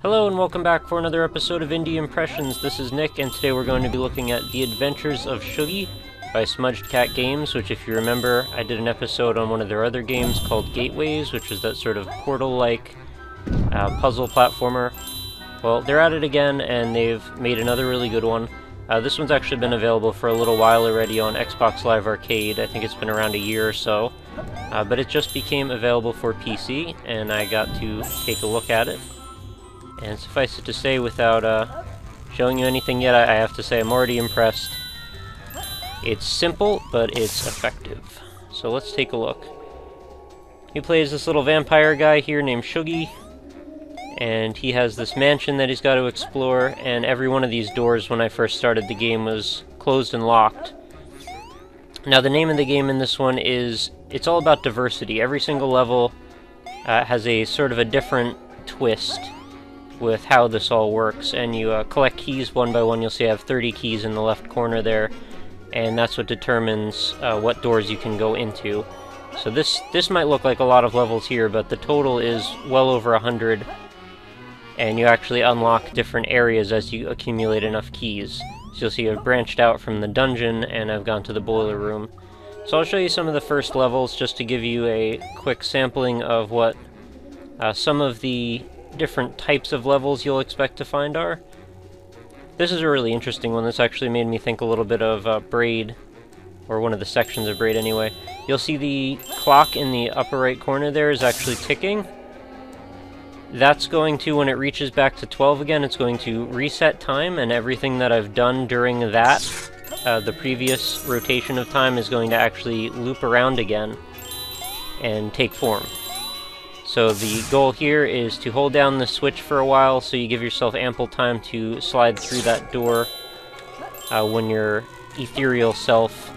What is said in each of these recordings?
Hello and welcome back for another episode of Indie Impressions. This is Nick, and today we're going to be looking at The Adventures of Shuggy by Smudged Cat Games, which, if you remember, I did an episode on one of their other games called Gateways, which is that sort of Portal-like puzzle platformer. Well, they're at it again, and they've made another really good one. This one's actually been available for a little while already on Xbox Live Arcade. I think it's been around a year or so. But it just became available for PC, and I got to take a look at it. And suffice it to say, without showing you anything yet, I have to say I'm already impressed. It's simple, but it's effective. So let's take a look. He plays this little vampire guy here named Shuggy, and he has this mansion that he's got to explore, and every one of these doors when I first started the game was closed and locked. Now the name of the game in this one is, it's all about diversity. Every single level has a sort of a different twist with how this all works, and you collect keys one by one. You'll see I have 30 keys in the left corner there, and that's what determines what doors you can go into. So this might look like a lot of levels here, but the total is well over 100, and you actually unlock different areas as you accumulate enough keys. So you'll see I've branched out from the dungeon, and I've gone to the boiler room. So I'll show you some of the first levels, just to give you a quick sampling of what some of the different types of levels you'll expect to find are. This is a really interesting one. This actually made me think a little bit of Braid, or one of the sections of Braid anyway. You'll see the clock in the upper right corner there is actually ticking. That's going to, when it reaches back to 12 again, it's going to reset time, and everything that I've done during that, the previous rotation of time, is going to actually loop around again and take form. So the goal here is to hold down the switch for a while, so you give yourself ample time to slide through that door when your ethereal self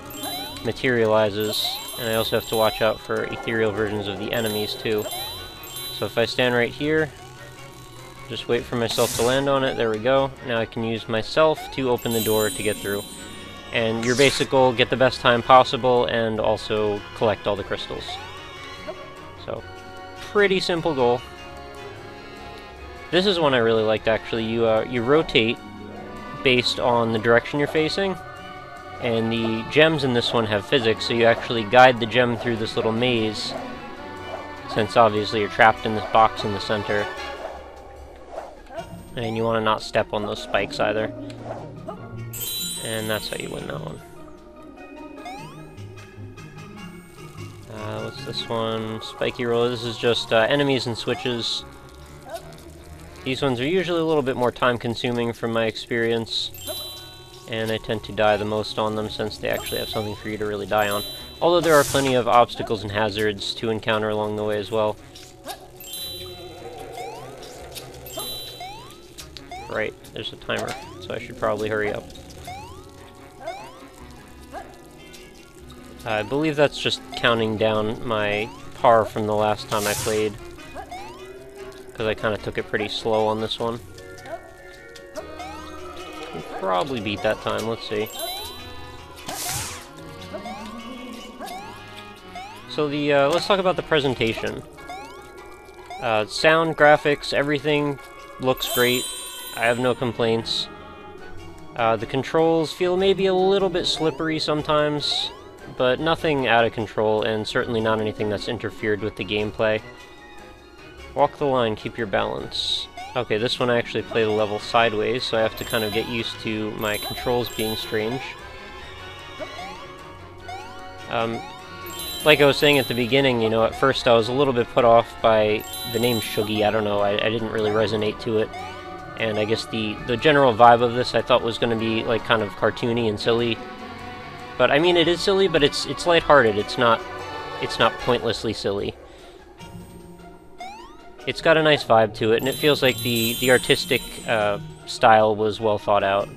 materializes. And I also have to watch out for ethereal versions of the enemies too. So if I stand right here, just wait for myself to land on it, there we go. Now I can use myself to open the door to get through. And your basic goal, get the best time possible, and also collect all the crystals. So, pretty simple goal. This is one I really liked, actually. You rotate based on the direction you're facing, and the gems in this one have physics, so you actually guide the gem through this little maze, since obviously you're trapped in this box in the center. And you want to not step on those spikes either. And that's how you win that one. What's this one? Spiky roll. This is just enemies and switches. These ones are usually a little bit more time-consuming from my experience, and I tend to die the most on them since they actually have something for you to really die on. Although there are plenty of obstacles and hazards to encounter along the way as well. Right, there's a timer, so I should probably hurry up. I believe that's just counting down my par from the last time I played, because I kind of took it pretty slow on this one. Can probably beat that time, let's see. So let's talk about the presentation. Sound, graphics, everything looks great. I have no complaints. The controls feel maybe a little bit slippery sometimes, but nothing out of control, and certainly not anything that's interfered with the gameplay. Walk the line, keep your balance. Okay, this one I actually play the level sideways, so I have to kind of get used to my controls being strange. Like I was saying at the beginning, you know, at first I was a little bit put off by the name Shuggy. I don't know, I didn't really resonate to it. And I guess the general vibe of this I thought was going to be like kind of cartoony and silly. But I mean, it is silly, but it's lighthearted. It's not pointlessly silly. It's got a nice vibe to it, and it feels like the artistic style was well thought out.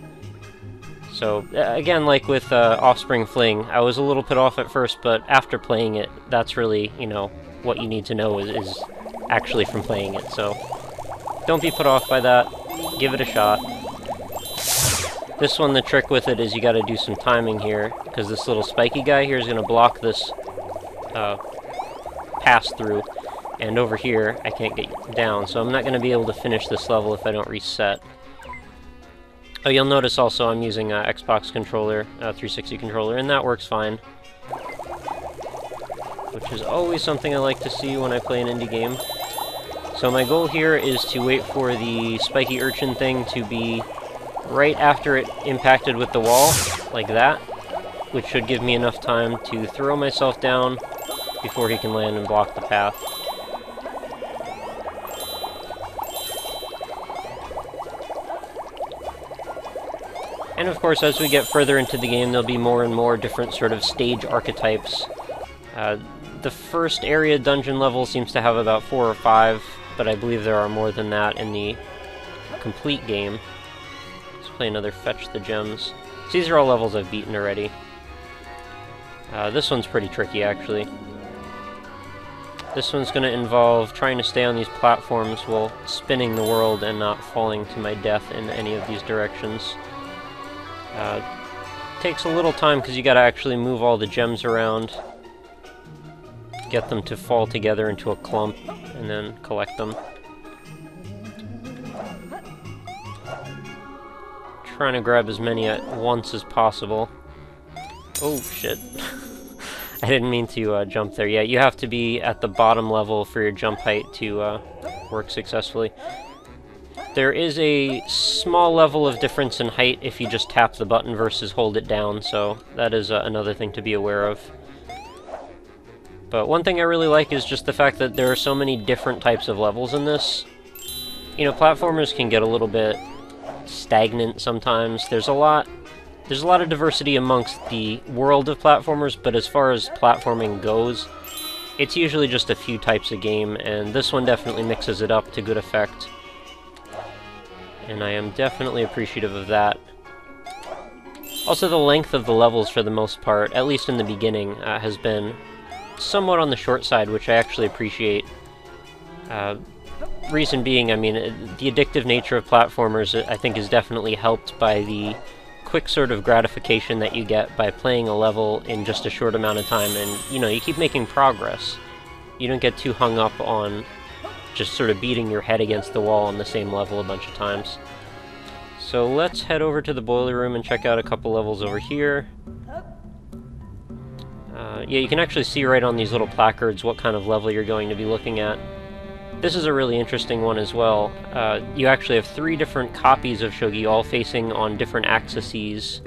So again, like with Offspring Fling, I was a little put off at first, but after playing it, that's really, you know, what you need to know is actually from playing it. So don't be put off by that. Give it a shot. This one, the trick with it is you gotta do some timing here, because this little spiky guy here is gonna block this pass-through. And over here, I can't get down, so I'm not going to be able to finish this level if I don't reset. Oh, you'll notice also I'm using an Xbox controller, 360 controller, and that works fine. Which is always something I like to see when I play an indie game. So my goal here is to wait for the spiky urchin thing to be right after it impacted with the wall, like that, which should give me enough time to throw myself down before he can land and block the path. And of course, as we get further into the game, there'll be more and more different sort of stage archetypes. The first area dungeon level seems to have about 4 or 5, but I believe there are more than that in the complete game. Let's play another Fetch the Gems. So these are all levels I've beaten already. This one's pretty tricky, actually. This one's going to involve trying to stay on these platforms while spinning the world and not falling to my death in any of these directions. Takes a little time because you gotta actually move all the gems around, get them to fall together into a clump, and then collect them. Trying to grab as many at once as possible. Oh, shit. I didn't mean to jump there. Yeah, you have to be at the bottom level for your jump height to work successfully. There is a small level of difference in height if you just tap the button versus hold it down, so that is another thing to be aware of. But one thing I really like is just the fact that there are so many different types of levels in this. You know, platformers can get a little bit stagnant sometimes. There's a lot of diversity amongst the world of platformers, but as far as platforming goes, it's usually just a few types of game, and this one definitely mixes it up to good effect. And I am definitely appreciative of that. Also, the length of the levels, for the most part, at least in the beginning, has been somewhat on the short side, which I actually appreciate. Reason being, I mean, the addictive nature of platformers, I think, is definitely helped by the quick sort of gratification that you get by playing a level in just a short amount of time, and, you know, you keep making progress. You don't get too hung up on just sort of beating your head against the wall on the same level a bunch of times. So let's head over to the boiler room and check out a couple levels over here. Yeah, you can actually see right on these little placards what kind of level you're going to be looking at. This is a really interesting one as well. You actually have 3 different copies of Shuggy, all facing on different axes,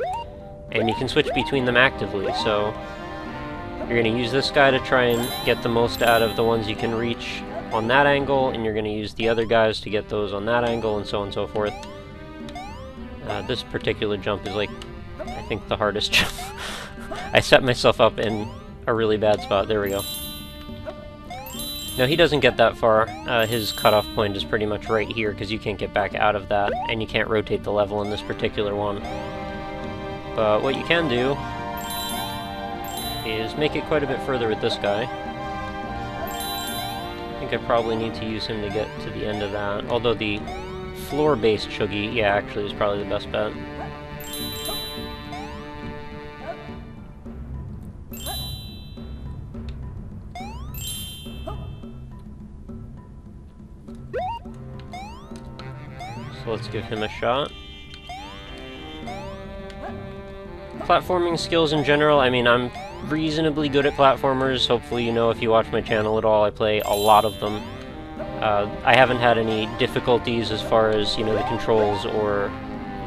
and you can switch between them actively, so you're going to use this guy to try and get the most out of the ones you can reach on that angle, and you're going to use the other guys to get those on that angle, and so on and so forth. This particular jump is, like, I think the hardest jump. I set myself up in a really bad spot. There we go. Now, he doesn't get that far. His cutoff point is pretty much right here, because you can't get back out of that, and you can't rotate the level in this particular one. But what you can do is make it quite a bit further with this guy. I think I probably need to use him to get to the end of that, although the floor-based Shuggy, yeah, actually is probably the best bet. So let's give him a shot. Platforming skills in general, I mean, I'm reasonably good at platformers. Hopefully you know if you watch my channel at all, I play a lot of them. I haven't had any difficulties as far as, you know, the controls or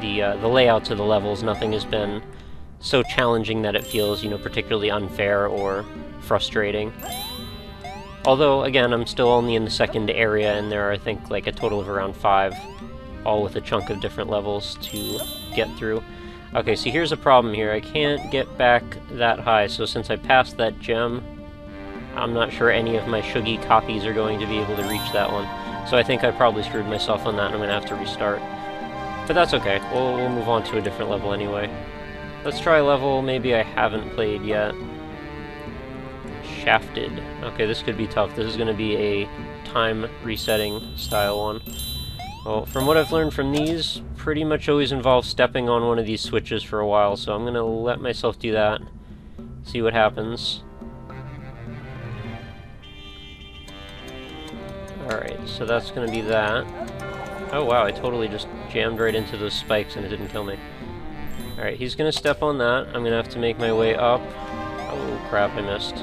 the layouts of the levels. Nothing has been so challenging that it feels, you know, particularly unfair or frustrating. Although, again, I'm still only in the second area, and there are, I think, like a total of around 5, all with a chunk of different levels to get through. Okay, so here's a problem here. I can't get back that high, so since I passed that gem, I'm not sure any of my Shuggy copies are going to be able to reach that one. So I think I probably screwed myself on that, and I'm going to have to restart. But that's okay. We'll move on to a different level anyway. Let's try a level maybe I haven't played yet. Shafted. Okay, this could be tough. This is going to be a time resetting style one. Well, from what I've learned from these, pretty much always involves stepping on one of these switches for a while, so I'm going to let myself do that, see what happens. Alright, so that's gonna be that. Oh wow, I totally just jammed right into those spikes and it didn't kill me. Alright, he's gonna step on that. I'm gonna have to make my way up. Oh crap, I missed.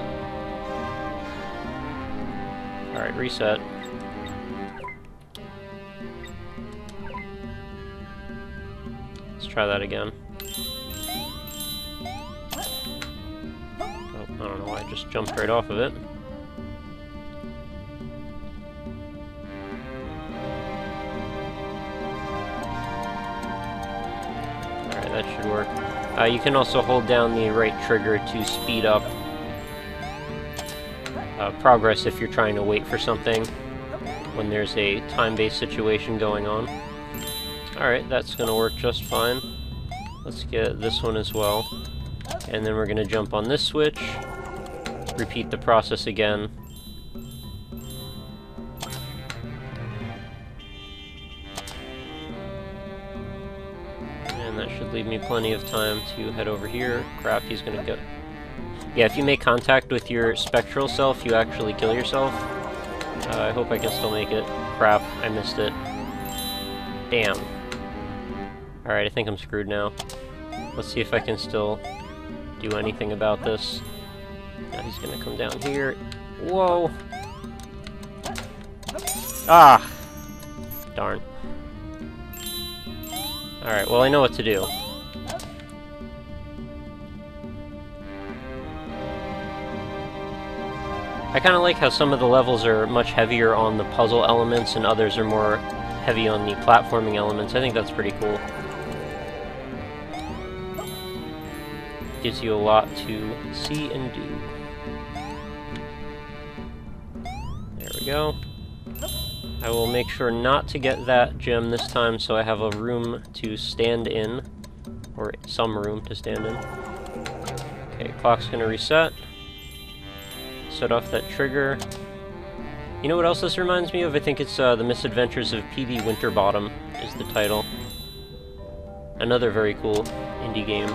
Alright, reset. Let's try that again. Oh, I don't know why I just jumped right off of it. That should work. You can also hold down the right trigger to speed up progress if you're trying to wait for something when there's a time-based situation going on. Alright, that's gonna work just fine. Let's get this one as well. And then we're gonna jump on this switch, repeat the process again. And that should leave me plenty of time to head over here. Crap, he's gonna go... Yeah, if you make contact with your spectral self, you actually kill yourself. I hope I can still make it. Crap, I missed it. Damn. Alright, I think I'm screwed now. Let's see if I can still do anything about this. Now he's gonna come down here. Whoa! Ah! Darn. Alright, well I know what to do. I kind of like how some of the levels are much heavier on the puzzle elements and others are more heavy on the platforming elements. I think that's pretty cool. Gives you a lot to see and do. There we go. I will make sure not to get that gem this time so I have a room to stand in. Or some room to stand in. Okay, clock's gonna reset. Set off that trigger. You know what else this reminds me of? I think it's The Misadventures of P.B. Winterbottom is the title. Another very cool indie game.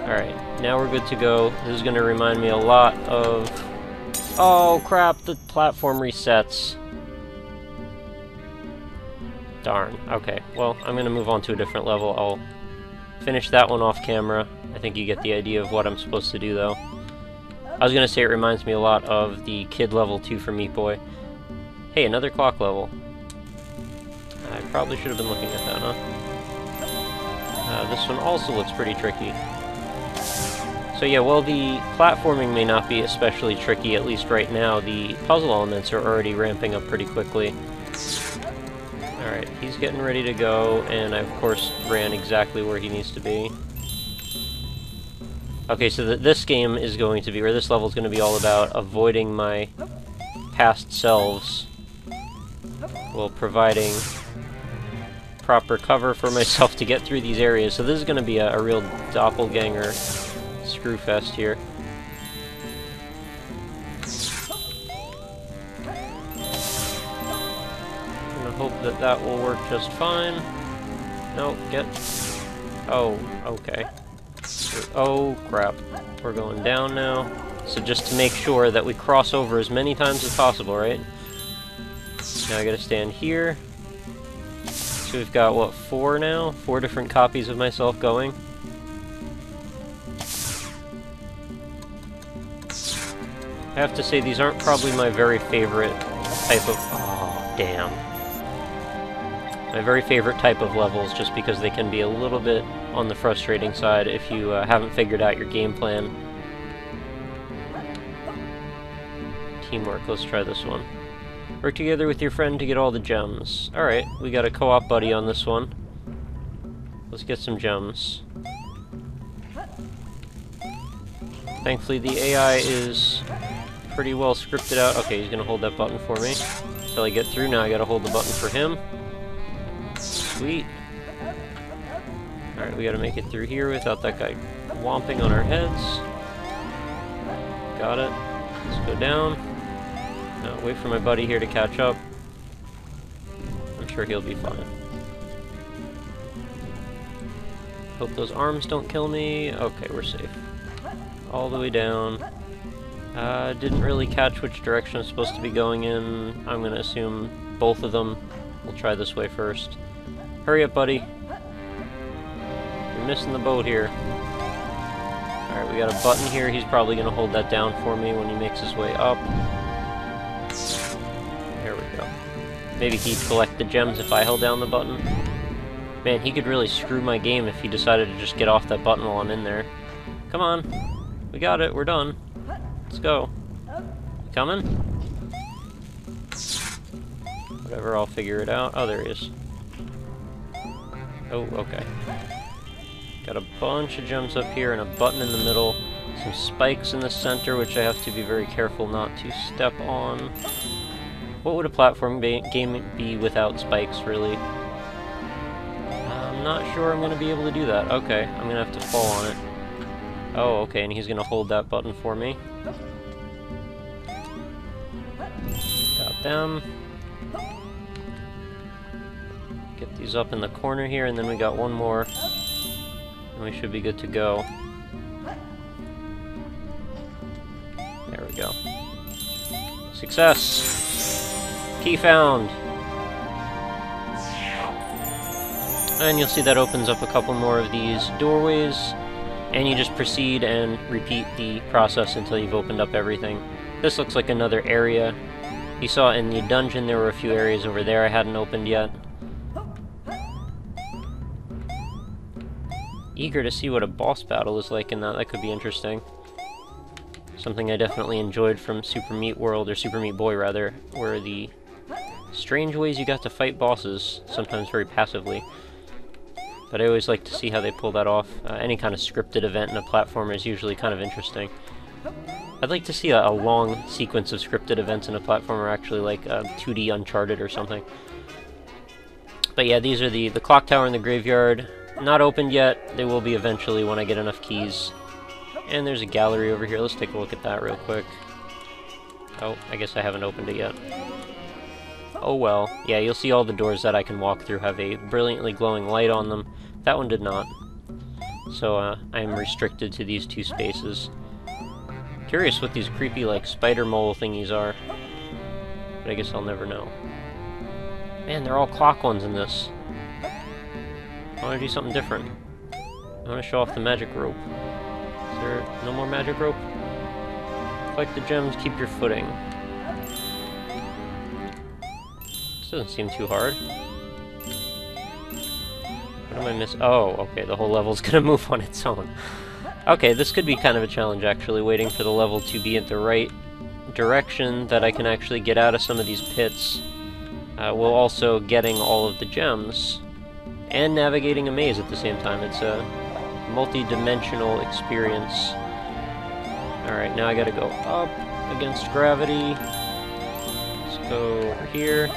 Alright, now we're good to go. This is gonna remind me a lot of... Oh crap, the platform resets. Darn. Okay, well, I'm gonna move on to a different level. I'll finish that one off camera. I think you get the idea of what I'm supposed to do, though. I was gonna say it reminds me a lot of the Kid Level 2 from Meat Boy. Hey, another clock level. I probably should have been looking at that, huh? This one also looks pretty tricky. So yeah, while the platforming may not be especially tricky, at least right now, the puzzle elements are already ramping up pretty quickly. Alright, he's getting ready to go, and I of course ran exactly where he needs to be. Okay, so this game is going to be, or this level is going to be all about avoiding my past selves while providing proper cover for myself to get through these areas. So this is going to be a real doppelganger screwfest here. I'm going to hope that that will work just fine. No, get... Oh, okay. Oh, crap. We're going down now. So just to make sure that we cross over as many times as possible, right? Now I gotta stand here. So we've got, what, 4 now? 4 different copies of myself going. I have to say, these aren't probably my very favorite type of... Oh, damn. My very favorite type of levels, just because they can be a little bit on the frustrating side if you haven't figured out your game plan. Teamwork, let's try this one. Work together with your friend to get all the gems. Alright, we got a co-op buddy on this one. Let's get some gems. Thankfully the AI is pretty well scripted out. Okay, he's gonna hold that button for me until I get through. Now I gotta hold the button for him. Sweet. Alright, we gotta make it through here without that guy whomping on our heads. Got it. Let's go down. Now, wait for my buddy here to catch up. I'm sure he'll be fine. Hope those arms don't kill me. Okay, we're safe. All the way down. Didn't really catch which direction I'm supposed to be going in. I'm gonna assume both of them. We'll try this way first. Hurry up, buddy. You're missing the boat here. Alright, we got a button here. He's probably gonna hold that down for me when he makes his way up. There we go. Maybe he'd collect the gems if I held down the button. Man, he could really screw my game if he decided to just get off that button while I'm in there. Come on. We got it. We're done. Let's go. You coming? Whatever, I'll figure it out. Oh, there he is. Oh, okay. Got a bunch of gems up here and a button in the middle. Some spikes in the center, which I have to be very careful not to step on. What would a platform game be without spikes, really? I'm not sure I'm going to be able to do that. Okay, I'm going to have to fall on it. Oh, okay, and he's going to hold that button for me. Got them. Get these up in the corner here, and then we got one more. And we should be good to go. There we go. Success! Key found! And you'll see that opens up a couple more of these doorways, and you just proceed and repeat the process until you've opened up everything. This looks like another area. You saw in the dungeon there were a few areas over there I hadn't opened yet. Eager to see what a boss battle is like in that. That could be interesting. Something I definitely enjoyed from Super Meat World, or Super Meat Boy rather, were the strange ways you got to fight bosses, sometimes very passively. But I always like to see how they pull that off. Any kind of scripted event in a platformer is usually kind of interesting. I'd like to see a long sequence of scripted events in a platformer, actually, like 2D Uncharted or something. But yeah, these are the clock tower and the graveyard. Not opened yet. They will be eventually when I get enough keys. And there's a gallery over here. Let's take a look at that real quick. Oh, I guess I haven't opened it yet. Oh well. Yeah, you'll see all the doors that I can walk through have a brilliantly glowing light on them. That one did not. So I am restricted to these two spaces. Curious what these creepy, like, spider mole thingies are. But I guess I'll never know. Man, they're all clock ones in this. I want to do something different. I want to show off the magic rope. Is there no more magic rope? Collect the gems, keep your footing. This doesn't seem too hard. What am I missing? Oh, okay, the whole level's gonna move on its own. Okay, this could be kind of a challenge, actually, waiting for the level to be at the right direction that I can actually get out of some of these pits, while also getting all of the gems, and navigating a maze at the same time. It's a multi-dimensional experience. Alright, now I gotta go up against gravity. Let's go over here.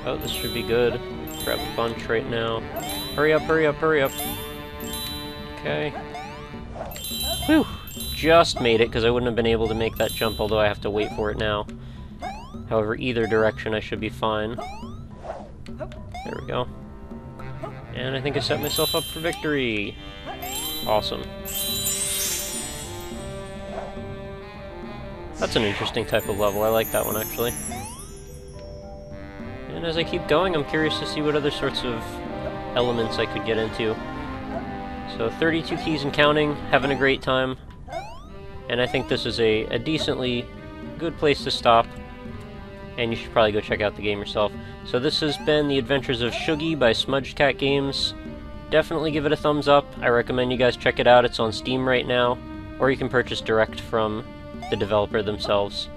Oh, this should be good. Grab a bunch right now. Hurry up, hurry up, hurry up. Okay. Whew! Just made it, because I wouldn't have been able to make that jump, although I have to wait for it now. However, either direction I should be fine. There we go. And I think I set myself up for victory! Awesome. That's an interesting type of level. I like that one, actually. And as I keep going, I'm curious to see what other sorts of elements I could get into. So 32 keys and counting, having a great time. And I think this is a decently good place to stop. And you should probably go check out the game yourself. So this has been The Adventures of Shuggy by Smudged Cat Games. Definitely give it a thumbs up. I recommend you guys check it out. It's on Steam right now. Or you can purchase direct from the developer themselves.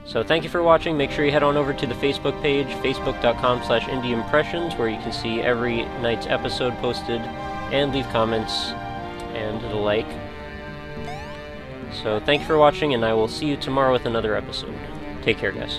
So thank you for watching. Make sure you head on over to the Facebook page, facebook.com/indieimpressions, where you can see every night's episode posted, and leave comments, and the like. So thank you for watching, and I will see you tomorrow with another episode. Take care, guys.